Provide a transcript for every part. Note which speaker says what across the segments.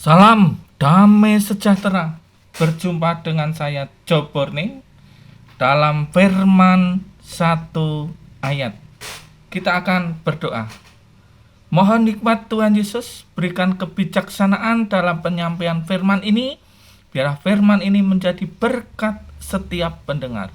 Speaker 1: Salam damai sejahtera. Berjumpa dengan saya Job Borne dalam firman satu ayat. Kita akan berdoa. Mohon nikmat Tuhan Yesus berikan kebijaksanaan dalam penyampaian firman ini. Biarlah firman ini menjadi berkat setiap pendengar.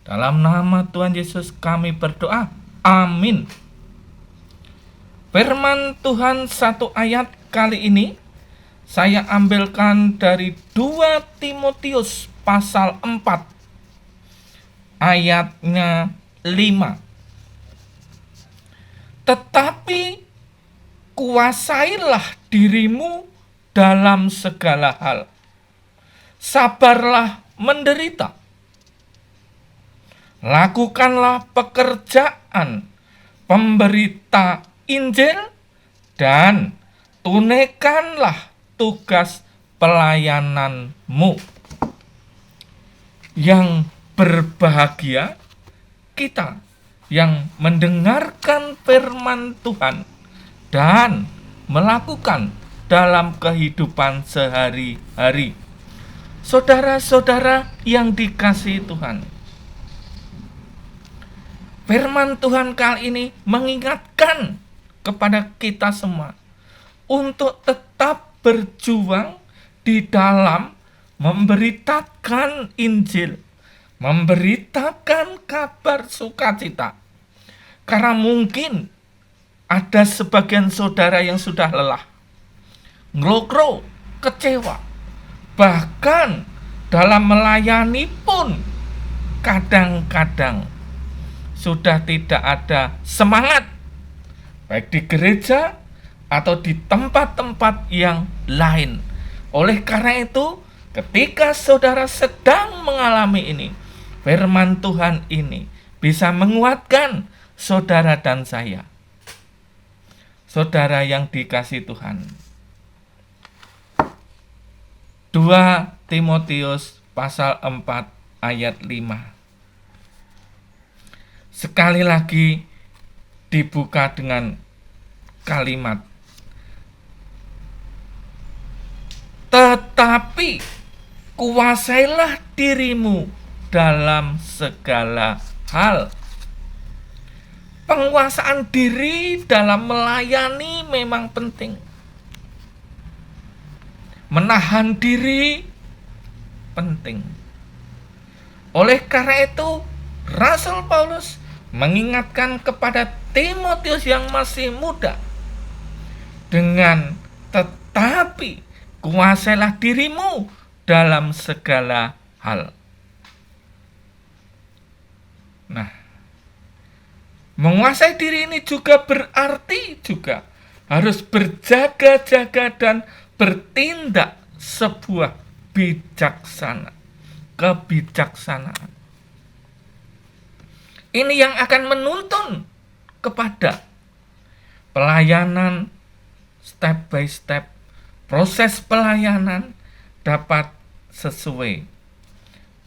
Speaker 1: Dalam nama Tuhan Yesus kami berdoa. Amin. Firman Tuhan satu ayat kali ini saya ambilkan dari 2 Timotius pasal 4 ayatnya 5. Tetapi kuasailah dirimu dalam segala hal. Sabarlah menderita. Lakukanlah pekerjaan pemberita Injil dan tunaikanlah tugas pelayananmu. Yang berbahagia kita yang mendengarkan firman Tuhan dan melakukan dalam kehidupan sehari-hari. Saudara-saudara yang dikasihi Tuhan, firman Tuhan kali ini mengingatkan kepada kita semua untuk tetap berjuang di dalam memberitakan Injil, memberitakan kabar sukacita. Karena mungkin ada sebagian saudara yang sudah lelah, ngelokro, kecewa, bahkan dalam melayani pun kadang-kadang sudah tidak ada semangat, baik di gereja atau di tempat-tempat yang lain. Oleh karena itu, ketika saudara sedang mengalami ini, firman Tuhan ini bisa menguatkan saudara dan saya. Saudara yang dikasihi Tuhan. 2 Timotius pasal 4 ayat 5. Sekali lagi dibuka dengan kalimat tetapi kuasailah dirimu dalam segala hal. Penguasaan diri dalam melayani memang penting. Menahan diri penting. Oleh karena itu, Rasul Paulus mengingatkan kepada Timotius yang masih muda dengan tetapi kuasailah dirimu dalam segala hal. Nah, menguasai diri ini juga berarti juga harus berjaga-jaga dan bertindak sebuah kebijaksanaan. Ini yang akan menuntun kepada pelayanan step by step. Proses pelayanan dapat sesuai,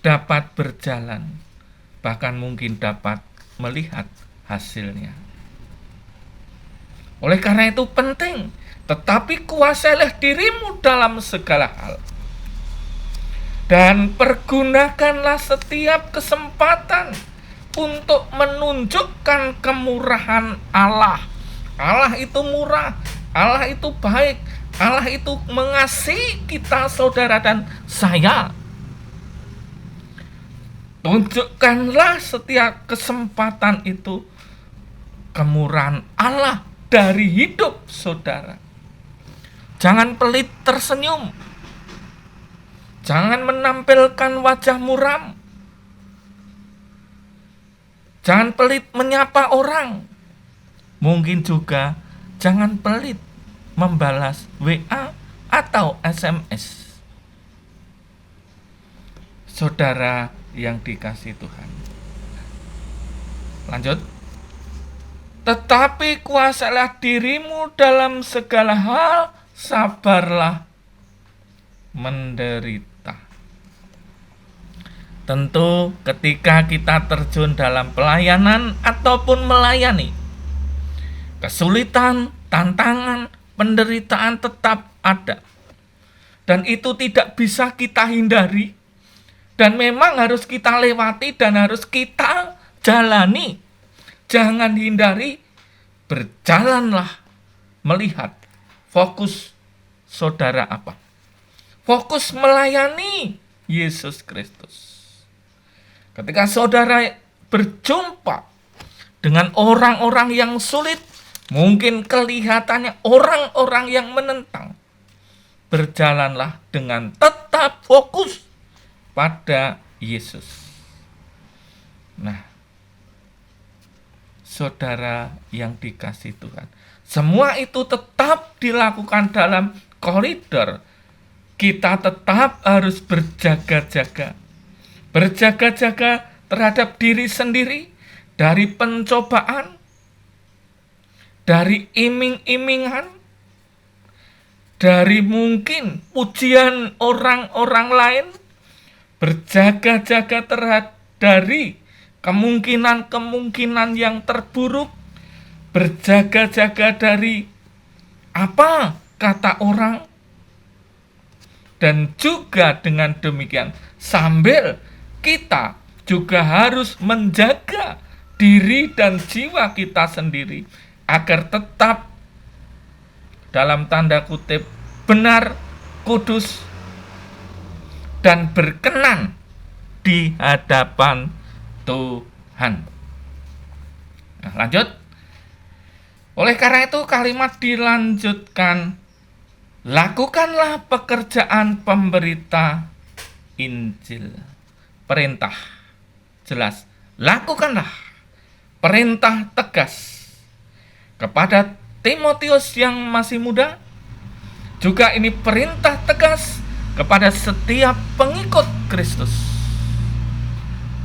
Speaker 1: dapat berjalan, bahkan mungkin dapat melihat hasilnya. Oleh karena itu penting, tetapi kuasailah dirimu dalam segala hal. Dan pergunakanlah setiap kesempatan untuk menunjukkan kemurahan Allah. Allah itu murah, Allah itu baik, Allah itu mengasihi kita saudara dan saya. Tunjukkanlah setiap kesempatan itu kemurahan Allah dari hidup saudara. Jangan pelit tersenyum. Jangan menampilkan wajah muram. Jangan pelit menyapa orang. Mungkin juga jangan pelit membalas WA atau SMS. Saudara yang dikasihi Tuhan. Lanjut. Tetapi kuasailah dirimu dalam segala hal, sabarlah menderita. Tentu ketika kita terjun dalam pelayanan ataupun melayani, kesulitan, tantangan, penderitaan tetap ada. dan itu tidak bisa kita hindari, dan memang harus kita lewati dan harus kita jalani. Jangan hindari, berjalanlah melihat fokus saudara apa. Fokus melayani Yesus Kristus. Ketika saudara berjumpa dengan orang-orang yang sulit, mungkin kelihatannya orang-orang yang menentang, berjalanlah dengan tetap fokus pada Yesus. Nah, saudara yang dikasih Tuhan, semua itu tetap dilakukan dalam koridor. Kita tetap harus berjaga-jaga. Berjaga-jaga terhadap diri sendiri dari pencobaan, dari iming-imingan, dari mungkin pujian orang-orang lain. Berjaga-jaga dari kemungkinan-kemungkinan yang terburuk. Berjaga-jaga dari apa kata orang. Dan juga dengan demikian, sambil kita juga harus menjaga diri dan jiwa kita sendiri agar tetap dalam tanda kutip benar, kudus, dan berkenan di hadapan Tuhan. Nah, lanjut. Oleh karena itu kalimat dilanjutkan, lakukanlah pekerjaan pemberita Injil. Perintah jelas, lakukanlah. Perintah tegas kepada Timotius yang masih muda. Juga ini perintah tegas kepada setiap pengikut Kristus.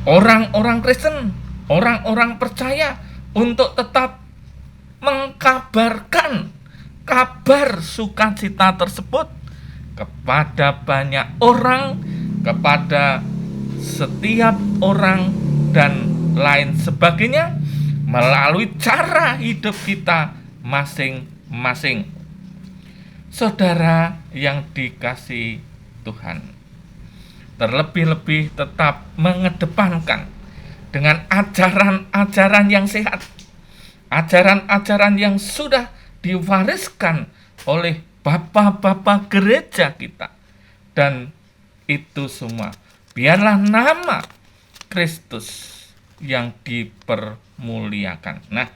Speaker 1: Orang-orang Kristen, orang-orang percaya untuk tetap mengkabarkan kabar sukacita tersebut kepada banyak orang, kepada setiap orang dan lain sebagainya melalui cara hidup kita masing-masing. Saudara yang dikasihi Tuhan, terlebih-lebih tetap mengedepankan dengan ajaran-ajaran yang sehat, ajaran-ajaran yang sudah diwariskan oleh bapak-bapak gereja kita, dan itu semua biarlah nama Kristus yang dipermuliakan. Nah,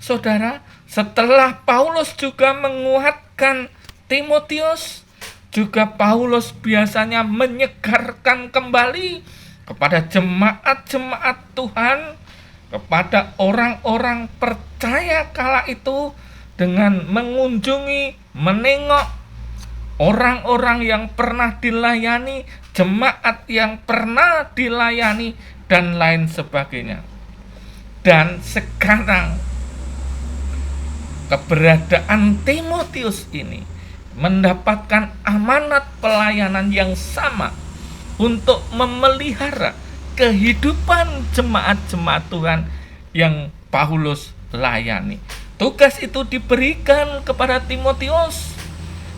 Speaker 1: saudara, setelah Paulus juga menguatkan Timotius, juga Paulus biasanya menyegarkan kembali kepada jemaat-jemaat Tuhan, kepada orang-orang percaya kala itu dengan mengunjungi, menengok orang-orang yang pernah dilayani, jemaat yang pernah dilayani, dan lain sebagainya. Dan sekarang keberadaan Timotius ini mendapatkan amanat pelayanan yang sama untuk memelihara kehidupan jemaat-jemaat Tuhan yang Paulus layani. Tugas itu diberikan kepada Timotius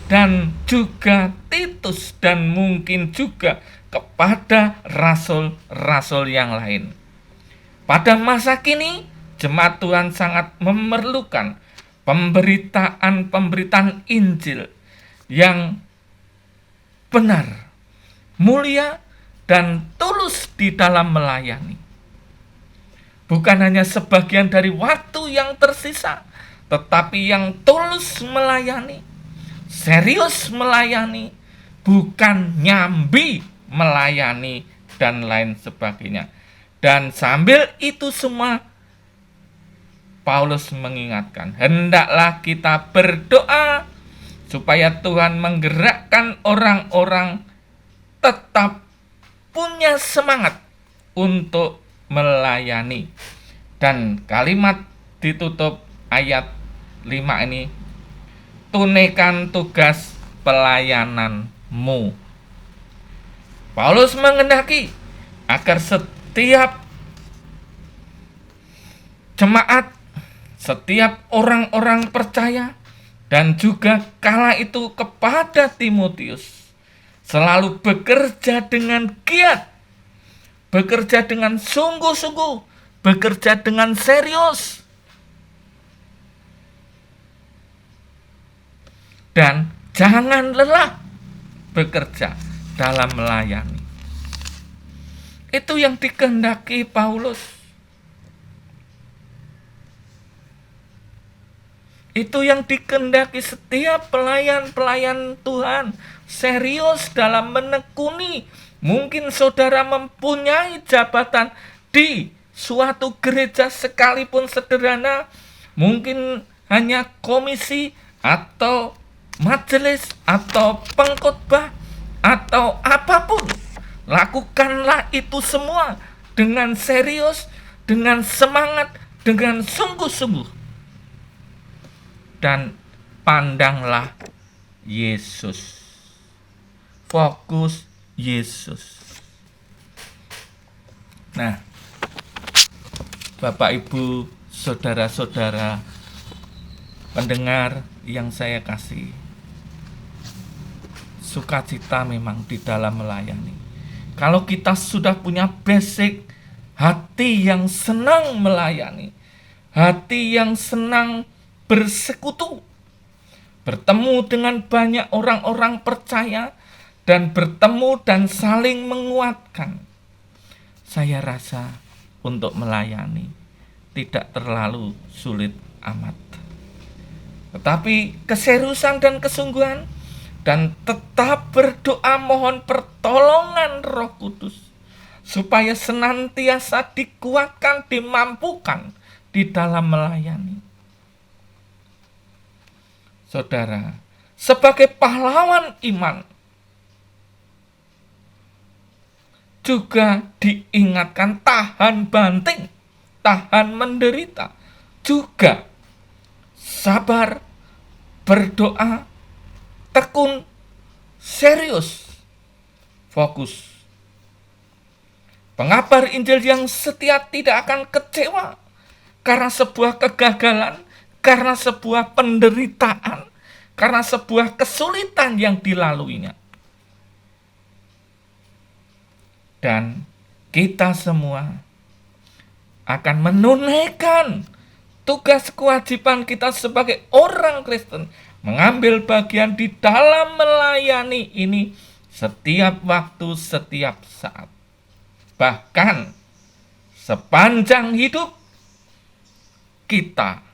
Speaker 1: dan juga Titus, dan mungkin juga kepada rasul-rasul yang lain. Pada masa kini, jemaat Tuhan sangat memerlukan pemberitaan Injil yang benar, mulia, dan tulus di dalam melayani. Bukan hanya sebagian dari waktu yang tersisa, tetapi yang tulus melayani, serius melayani, bukan nyambi melayani, dan lain sebagainya. Dan sambil itu semua, Paulus mengingatkan, hendaklah kita berdoa supaya Tuhan menggerakkan orang-orang tetap punya semangat untuk melayani. Dan kalimat ditutup ayat 5 ini, tunaikan tugas pelayananmu. Paulus menghendaki agar setiap jemaat, setiap orang-orang percaya, dan juga kala itu kepada Timotius, selalu bekerja dengan giat, bekerja dengan sungguh-sungguh, bekerja dengan serius, dan jangan lelah bekerja dalam melayani. Itu yang dikehendaki Paulus. Itu yang dikehendaki setiap pelayan-pelayan Tuhan. Serius dalam menekuni. Mungkin saudara mempunyai jabatan di suatu gereja sekalipun sederhana. Mungkin hanya komisi atau majelis atau pengkhotbah atau apapun. Lakukanlah itu semua dengan serius, dengan semangat, dengan sungguh-sungguh. Dan pandanglah Yesus. Fokus Yesus. Nah, Bapak Ibu, saudara-saudara pendengar yang saya kasih, sukacita memang di dalam melayani. Kalau kita sudah punya basic hati yang senang melayani, hati yang senang bersekutu, bertemu dengan banyak orang-orang percaya, dan bertemu dan saling menguatkan, saya rasa untuk melayani tidak terlalu sulit amat. Tetapi keseriusan dan kesungguhan, dan tetap berdoa mohon pertolongan Roh Kudus, supaya senantiasa dikuatkan, dimampukan di dalam melayani. Saudara, sebagai pahlawan iman, juga diingatkan tahan banting, tahan menderita, juga sabar, berdoa, tekun, serius, fokus. Pengabar Injil yang setia tidak akan kecewa karena sebuah kegagalan, karena sebuah penderitaan, karena sebuah kesulitan yang dilaluinya. Dan kita semua akan menunaikan tugas kewajiban kita sebagai orang Kristen, mengambil bagian di dalam melayani ini setiap waktu, setiap saat. Bahkan sepanjang hidup kita,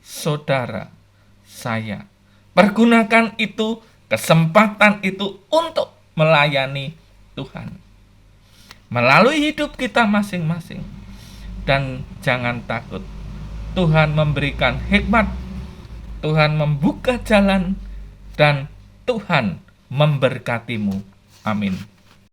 Speaker 1: saudara, saya, pergunakan itu, kesempatan itu untuk melayani Tuhan melalui hidup kita masing-masing. Dan jangan takut, Tuhan memberikan hikmat, Tuhan membuka jalan, dan Tuhan memberkatimu. Amin.